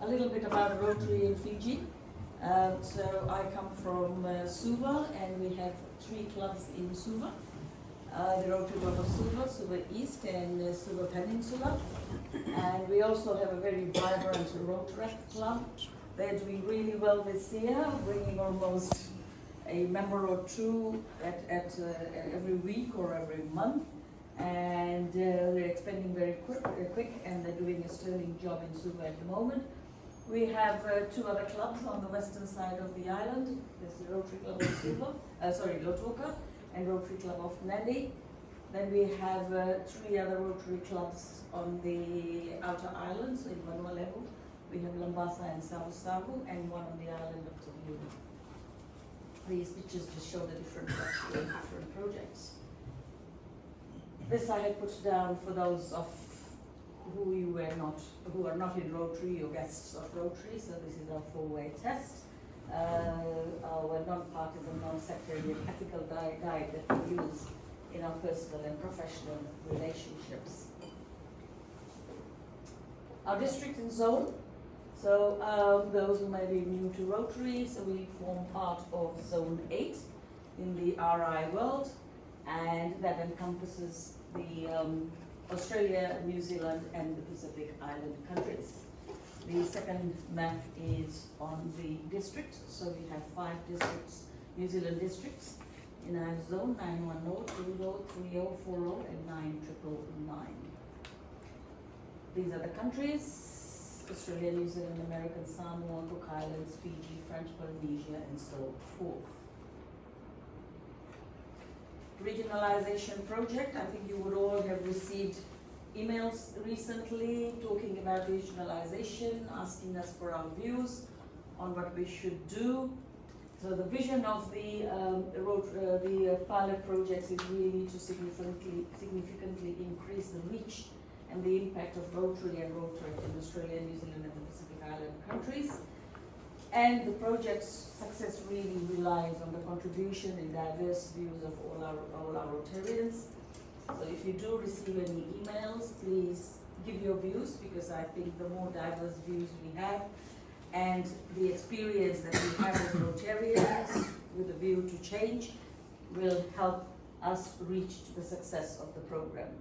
a little bit about Rotary in Fiji. So I come from Suva, and we have 3 clubs in Suva. The Rotary Club of Suva, Suva East and Suva Peninsula. And we also have a very vibrant Rotary Club. They're doing really well this year, bringing almost a member or 2 at every week or every month. And they're expanding very quick, and they're doing a sterling job in Suva at the moment. We have 2 other clubs on the western side of the island. There's the Rotary Club of Suva, Lotoka, and Rotary Club of Nandi. Then we have 3 other Rotary clubs on the outer islands in Vanua level. We have Lambasa and Savu, and 1 on the island of Tabuda. These pictures just show the different projects. This I had put down for those of who are not in Rotary or guests of Rotary. So this is our 4-way test. Our non-partisan, non-sectarian ethical guide that we use in our personal and professional relationships. Our district and zone. So those who may be new to Rotary, so we form part of Zone 8 in the RI world, and that encompasses the Australia, New Zealand and the Pacific Island countries. The second map is on the district, so we have 5 districts, New Zealand districts in our zone, 910, 20, 30, 40 and 9999. These are the countries: Australia, New Zealand, American Samoa, Cook Islands, Fiji, French Polynesia and so forth. Regionalization project, I think you would all have received emails recently talking about regionalization, asking us for our views on what we should do. So the vision of the pilot projects is really to significantly increase the reach and the impact of Rotary and Rotary in Australia, New Zealand and the Pacific Island countries. And the project's success really relies on the contribution and diverse views of all our Rotarians. So if you do receive any emails, please give your views, because I think the more diverse views we have and the experience that we have as Rotarians with a view to change will help us reach the success of the program.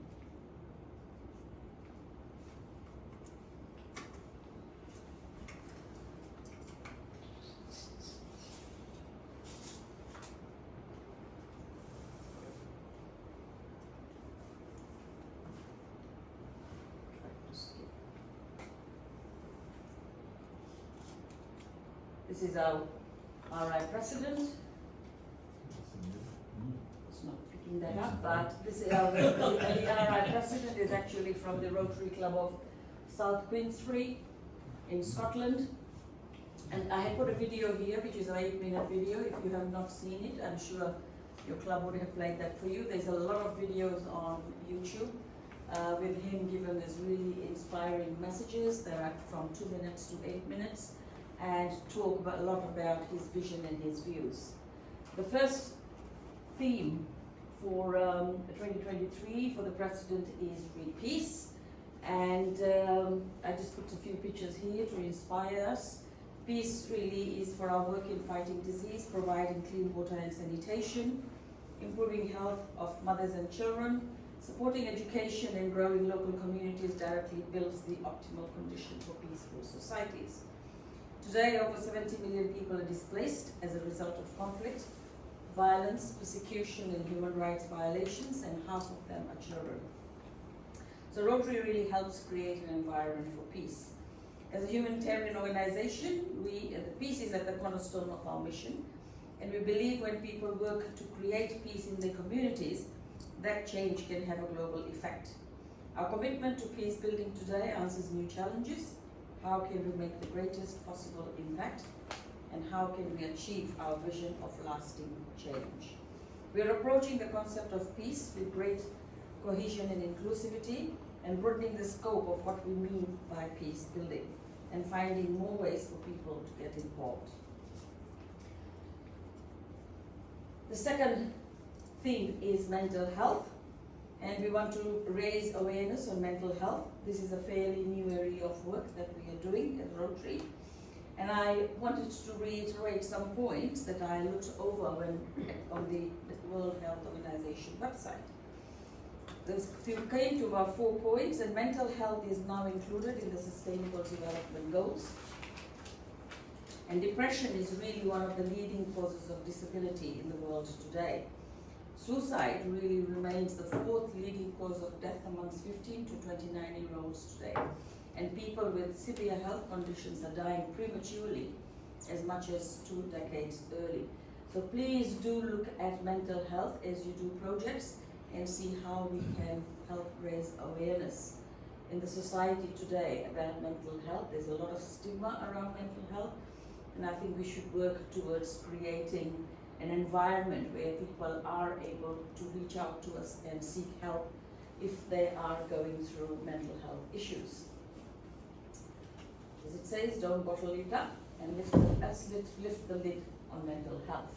This is our RI president. It's not picking that up, but this is the RI president is actually from the Rotary Club of South Queensferry in Scotland. And I have put a video here, which is an 8-minute video. If you have not seen it, I'm sure your club would have played that for you. There's a lot of videos on YouTube with him giving us really inspiring messages. They're from 2 minutes to 8 minutes. And talk a lot about his vision and his views. The first theme for 2023 for the president is Read Peace, and I just put a few pictures here to inspire us. Peace really is for our work in fighting disease, providing clean water and sanitation, improving health of mothers and children, supporting education and growing local communities directly builds the optimal condition for peaceful societies. Today, over 70 million people are displaced as a result of conflict, violence, persecution and human rights violations, and half of them are children. So Rotary really helps create an environment for peace. As a humanitarian organization, the peace is at the cornerstone of our mission, and we believe when people work to create peace in their communities, that change can have a global effect. Our commitment to peace building today answers new challenges. How can we make the greatest possible impact? And how can we achieve our vision of lasting change? We are approaching the concept of peace with great cohesion and inclusivity, and broadening the scope of what we mean by peace building, and finding more ways for people to get involved. The second theme is mental health, And we want to raise awareness on mental health. This is a fairly new area of work that we are doing at Rotary. And I wanted to reiterate some points that I looked over when on the World Health Organization website. You came to about 4 points, and mental health is now included in the Sustainable Development Goals. And depression is really one of the leading causes of disability in the world today. Suicide really remains the 4th leading cause of death amongst 15 to 29-year-olds today. And people with severe health conditions are dying prematurely as much as 2 decades early. So please do look at mental health as you do projects and see how we can help raise awareness in the society today about mental health. There's a lot of stigma around mental health, and I think we should work towards creating an environment where people are able to reach out to us and seek help if they are going through mental health issues. As it says, don't bottle it up, and let's lift the lid on mental health.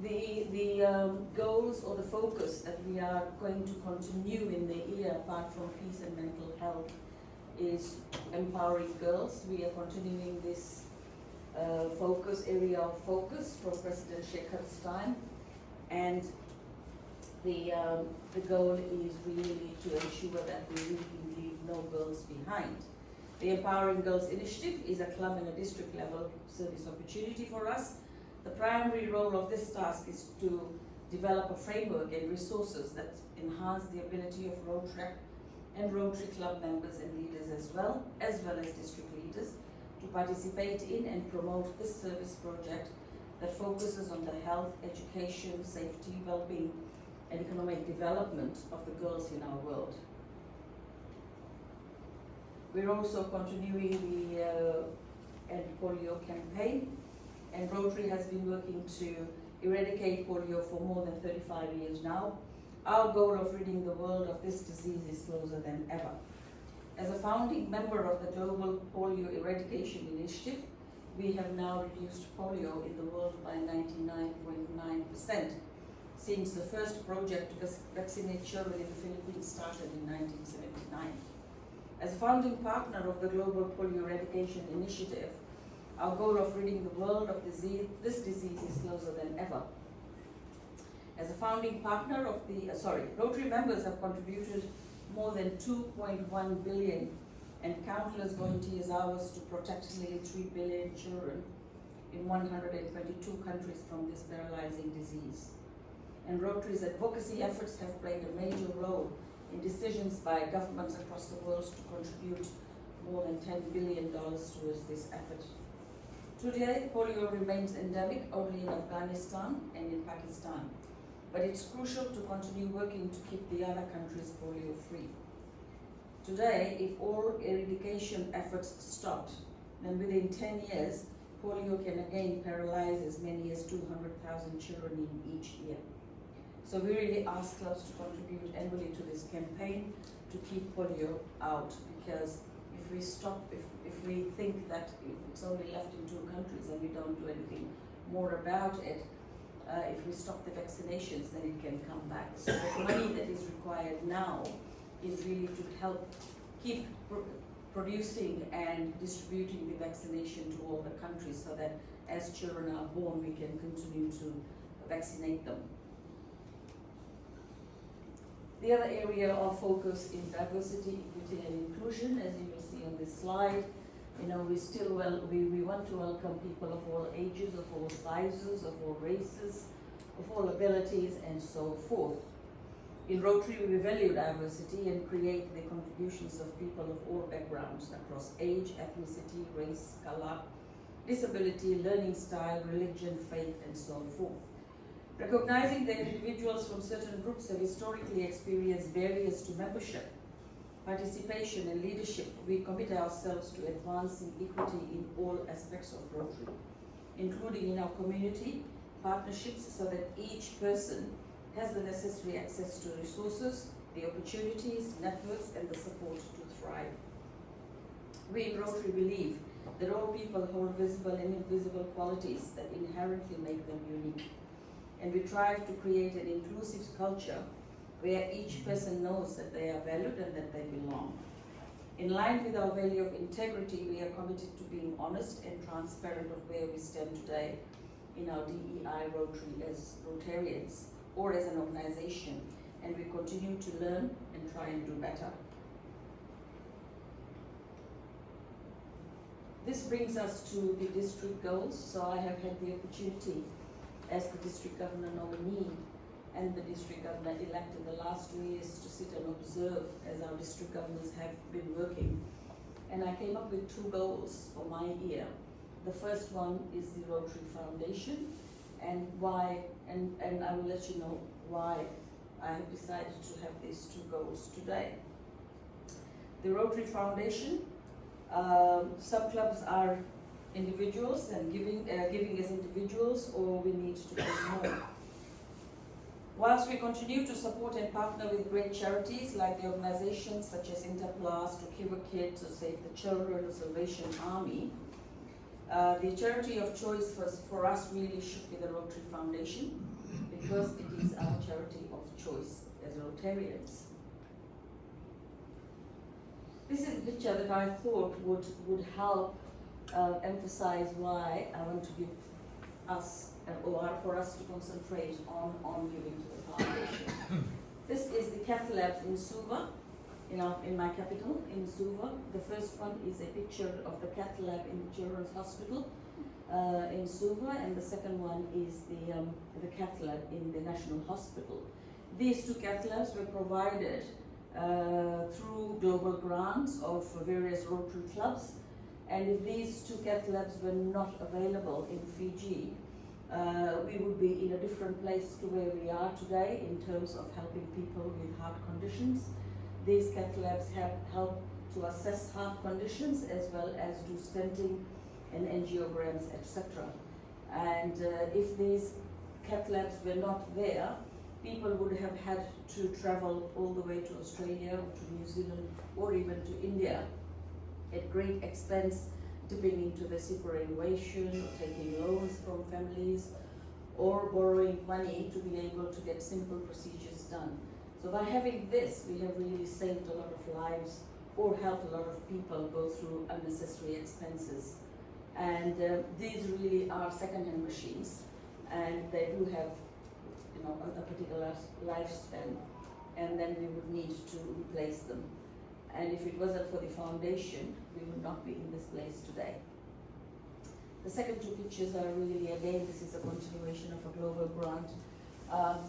The goals or the focus that we are going to continue in the year, apart from peace and mental health, is empowering girls. We are continuing this area of focus from President Shekhar's time, and the goal is really to ensure that we really leave no girls behind. The Empowering Girls Initiative is a club and a district level service opportunity for us. The primary role of this task is to develop a framework and resources that enhance the ability of Rotary and Rotary Club members and leaders as well as district leaders to participate in and promote this service project that focuses on the health, education, safety, well-being and economic development of the girls in our world. We're also continuing the End Polio campaign, and Rotary has been working to eradicate polio for more than 35 years now. Our goal of ridding the world of this disease is closer than ever. As a founding member of the Global Polio Eradication Initiative, we have now reduced polio in the world by 99.9% since the first project to vaccinate children in the Philippines started in 1979. As a founding partner of the Global Polio Eradication Initiative, our goal of ridding the world of this disease is closer than ever. As a founding partner of Rotary members have contributed more than 2.1 billion and countless volunteers hours to protect nearly 3 billion children in 122 countries from this paralyzing disease. And Rotary's advocacy efforts have played a major role in decisions by governments across the world to contribute more than $10 billion towards this effort. Today, polio remains endemic only in Afghanistan and in Pakistan, but it's crucial to continue working to keep the other countries polio-free. Today, if all eradication efforts stopped, then within 10 years, polio can again paralyze as many as 200,000 children in each year. So we really ask clubs to contribute annually to this campaign to keep polio out, because if we think that it's only left in 2 countries and we don't do anything more about it, if we stop the vaccinations, then it can come back. So the money that is required now is really to help keep producing and distributing the vaccination to all the countries so that as children are born, we can continue to vaccinate them. The other area of focus is diversity, equity and inclusion, as you will see on this slide. We want to welcome people of all ages, of all sizes, of all races, of all abilities, and so forth. In Rotary, we value diversity and create the contributions of people of all backgrounds across age, ethnicity, race, color, disability, learning style, religion, faith, and so forth. Recognizing that individuals from certain groups have historically experienced barriers to membership, participation and leadership, we commit ourselves to advancing equity in all aspects of Rotary, including in our community partnerships, so that each person has the necessary access to resources, the opportunities, networks, and the support to thrive. We in Rotary believe that all people hold visible and invisible qualities that inherently make them unique. And we strive to create an inclusive culture where each person knows that they are valued and that they belong. In line with our value of integrity, we are committed to being honest and transparent of where we stand today in our DEI Rotary as Rotarians or as an organization, and we continue to learn and try and do better. This brings us to the district goals. So I have had the opportunity as the district governor nominee and the district governor-elect in the last 2 years to sit and observe as our district governors have been working. And I came up with 2 goals for my year. The first one is the Rotary Foundation, and why, and I will let you know why I have decided to have these 2 goals today. The Rotary Foundation, some clubs are individuals and giving as individuals, or we need to do more. Whilst we continue to support and partner with great charities like the organizations such as Interplast, To Give a Kid, To Save the Children, The Salvation Army, the charity of choice for us really should be the Rotary Foundation, because it is our charity of choice as Rotarians. This is a picture that I thought would help emphasize why I want to give us, or for us to concentrate on giving to the foundation. This is the cath labs in Suva, in my capital, in Suva. The first one is a picture of the cath lab in the Children's Hospital in Suva, and the second one is the cath lab in the National Hospital. These 2 cath labs were provided through global grants of various Rotary clubs, and if these 2 cath labs were not available in Fiji, we would be in a different place to where we are today in terms of helping people with heart conditions. These cath labs have helped to assess heart conditions as well as do stenting and angiograms, etc. And if these cath labs were not there, people would have had to travel all the way to Australia or to New Zealand or even to India at great expense, dipping into the superannuation, or taking loans from families, or borrowing money to be able to get simple procedures done. So by having this, we have really saved a lot of lives or helped a lot of people go through unnecessary expenses. And these really are second-hand machines, and they do have a particular lifespan, and then we would need to replace them. And if it wasn't for the foundation, we would not be in this place today. The second 2 pictures are really, again, this is a continuation of a global grant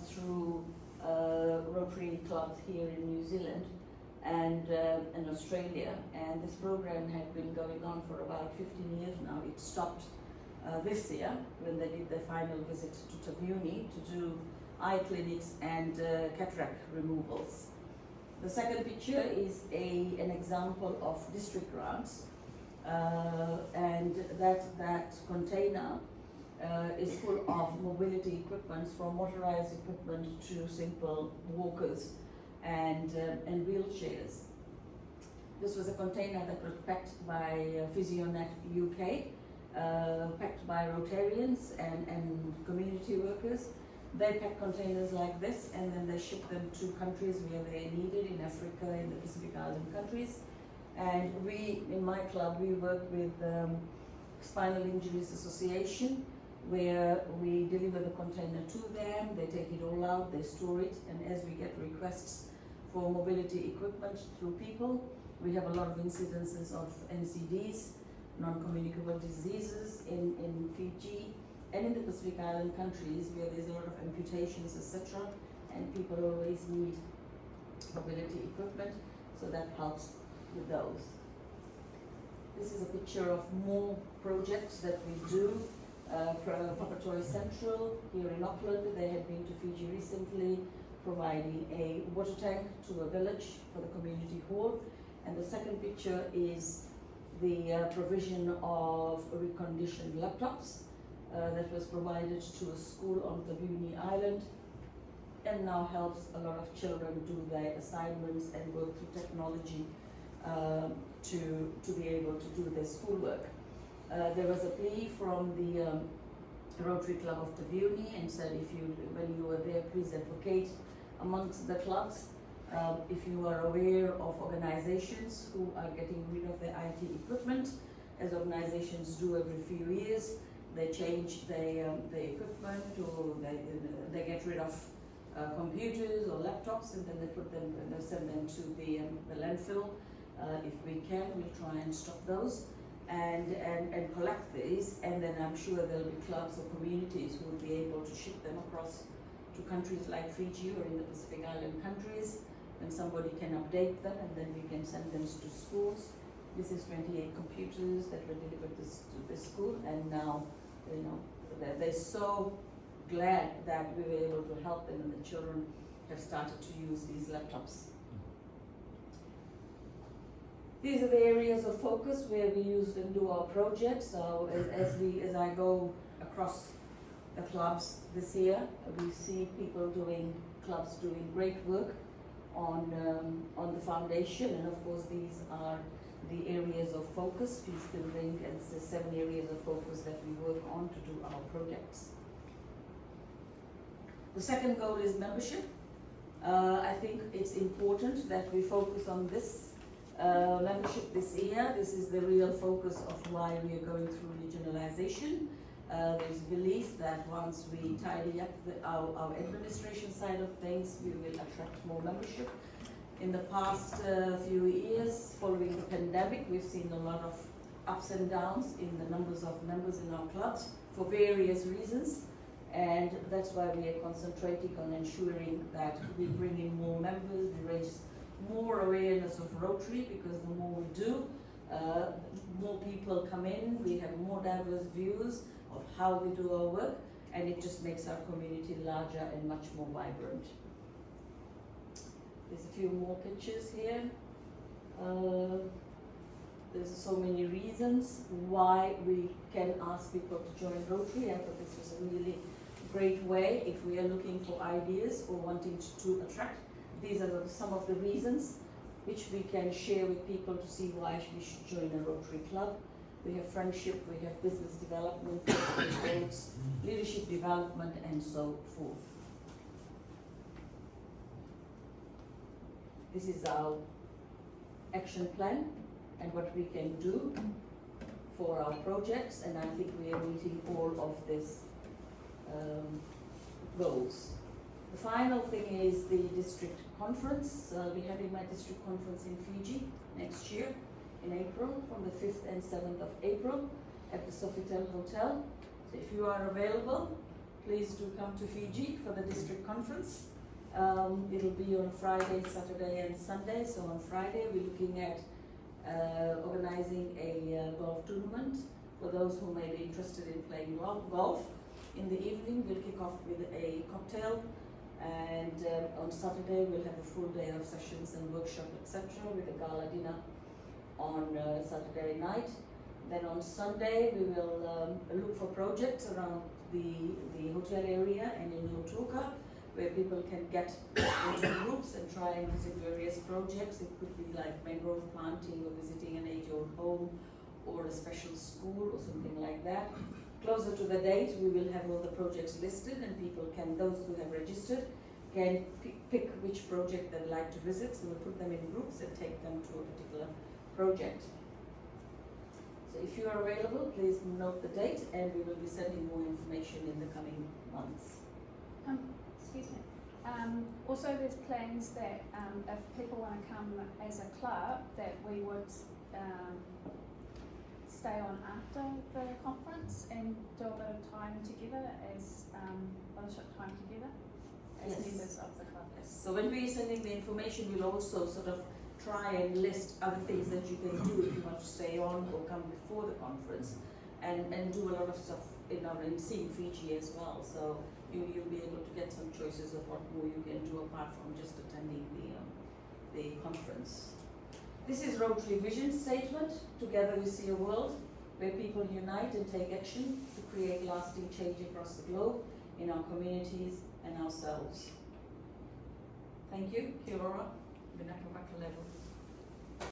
through Rotary clubs here in New Zealand and in Australia. And this program had been going on for about 15 years now. It stopped this year when they did their final visit to Taveuni to do eye clinics and cataract removals. The second picture is an example of district grants, and that container is full of mobility equipment, from motorized equipment to simple walkers and wheelchairs. This was a container that was packed by PhysioNet UK, packed by Rotarians and community workers. They pack containers like this, and then they ship them to countries where they are needed, in Africa, in the Pacific Island countries. And we, in my club, we work with Spinal Injuries Association, where we deliver the container to them, they take it all out, they store it, and as we get requests for mobility equipment through people, we have a lot of incidences of NCDs, non-communicable diseases in Fiji, and in the Pacific Island countries where there's a lot of amputations, etc., and people always need mobility equipment, so that helps with those. This is a picture of more projects that we do. Papatoy Central here in Auckland, they had been to Fiji recently, providing a water tank to a village for the community hall. And the second picture is the provision of reconditioned laptops that was provided to a school on Taveuni Island, and now helps a lot of children do their assignments and work through technology to be able to do their schoolwork. There was a plea from the Rotary Club of Taveuni and said, when you were there, please advocate amongst the clubs. If you are aware of organizations who are getting rid of their IT equipment, as organizations do every few years, they change the equipment, or they get rid of computers or laptops, and then they put them and they send them to the landfill. If we can, we'll try and stop those and collect these, and then I'm sure there'll be clubs or communities who will be able to ship them across to countries like Fiji or in the Pacific Island countries, and somebody can update them, and then we can send them to schools. This is 28 computers that were delivered to this school, and now, you know, they're so glad that we were able to help them, and the children have started to use these laptops. These are the areas of focus where we use and do our projects. So as I go across the clubs this year, we see clubs doing great work on the foundation, and of course these are the areas of focus, peace building, and it's the 7 areas of focus that we work on to do our projects. The second goal is membership. I think it's important that we focus on this membership this year. This is the real focus of why we are going through regionalization. There's belief that once we tidy up our administration side of things, we will attract more membership. In the past few years, following the pandemic, we've seen a lot of ups and downs in the numbers of members in our clubs for various reasons, and that's why we are concentrating on ensuring that we bring in more members, we raise more awareness of Rotary, because the more we do, more people come in, we have more diverse views of how we do our work, and it just makes our community larger and much more vibrant. There's a few more pictures here. There's so many reasons why we can ask people to join Rotary. I thought this was a really great way if we are looking for ideas or wanting to attract. These are some of the reasons which we can share with people to see why we should join a Rotary Club. We have friendship, we have business development, goals, leadership development, and so forth. This is our action plan and what we can do for our projects, and I think we are meeting all of these goals. The final thing is the district conference. I'll be having my district conference in Fiji next year in April, from the 5th and 7th of April at the Sofitel Hotel. So if you are available, please do come to Fiji for the district conference. It'll be on Friday, Saturday and Sunday. So on Friday we're looking at organizing a golf tournament for those who may be interested in playing golf. In the evening we'll kick off with a cocktail, and on Saturday we'll have a full day of sessions and workshop, etc., with a gala dinner on Saturday night. Then on Sunday we will look for projects around the hotel area and in Lautoka, where people can get into groups and try and visit various projects. It could be like mangrove planting or visiting an age-old home or a special school or something like that. Closer to the date, we will have all the projects listed, and people can, those who have registered, can pick which project they'd like to visit. So we'll put them in groups and take them to a particular project. So if you are available, please note the date, and we will be sending more information in the coming months. Excuse me. Also, there's plans that if people want to come as a club, that we would stay on after the conference and do a bit of time together as fellowship time together as members of the club. Yes. So when we're sending the information, we'll also sort of try and list other things that you can do if you want to stay on or come before the conference, and do a lot of stuff in seeing Fiji as well. So you'll be able to get some choices of what more you can do apart from just attending the conference. This is Rotary Vision Statement. Together we see a world where people unite and take action to create lasting change across the globe, in our communities and ourselves. Thank you. Kia ora. Vineeta Nand.